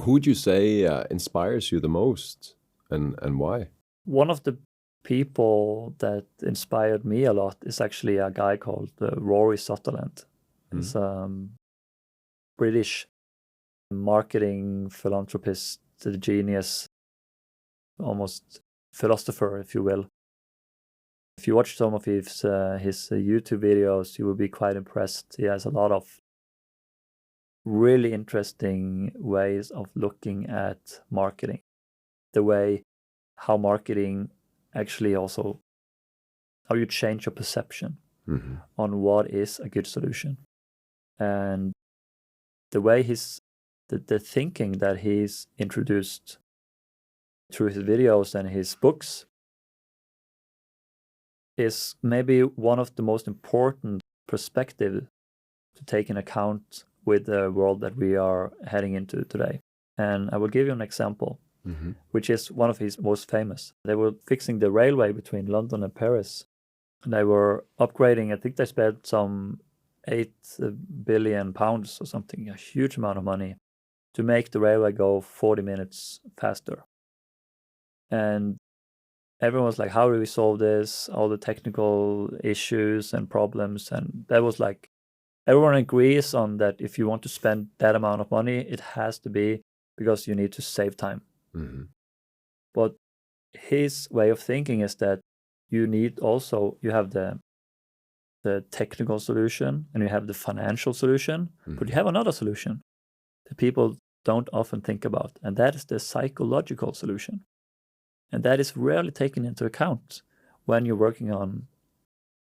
Who would you say inspires you the most, and why? One of the people that inspired me a lot is actually a guy called Rory Sutherland. He's a British marketing philanthropist, a genius, almost philosopher, if you will. If you watch some of his YouTube videos, you will be quite impressed. He has a lot of really interesting ways of looking at marketing. The way how marketing actually also, how you change your perception on what is a good solution. And the way the thinking that he's introduced through his videos and his books is maybe one of the most important perspectives to take in account with the world that we are heading into today. And I will give you an example, which is one of his most famous. They were fixing the railway between London and Paris. And they were upgrading, I think they spent some 8 billion pounds or something, a huge amount of money, to make the railway go 40 minutes faster. And everyone was like, how do we solve this? All the technical issues and problems. And that was like, everyone agrees on that if you want to spend that amount of money, it has to be because you need to save time. But his way of thinking is that you have the technical solution and you have the financial solution, but you have another solution that people don't often think about, and that is the psychological solution. And that is rarely taken into account when you're working on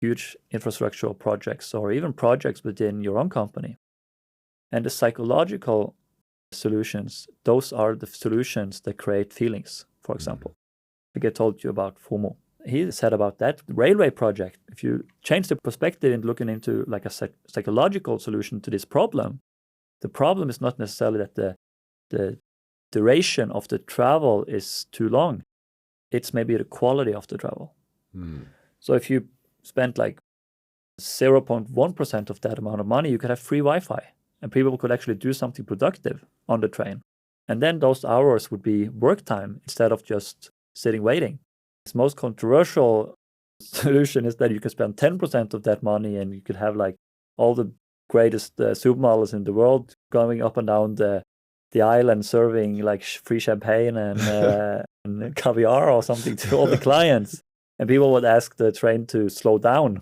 huge infrastructural projects or even projects within your own company. And the psychological solutions, those are the solutions that create feelings, for example. Like I told you about FOMO. He said about that railway project, if you change the perspective and looking into like a psychological solution to this problem, the problem is not necessarily that the duration of the travel is too long. It's maybe the quality of the travel. So if you spent like 0.1% of that amount of money, you could have free Wi-Fi and people could actually do something productive on the train. And then those hours would be work time instead of just sitting waiting. Its most controversial solution is that you can spend 10% of that money and you could have like all the greatest supermodels in the world going up and down the aisle and serving like free champagne and caviar or something to all the clients. And people would ask the train to slow down.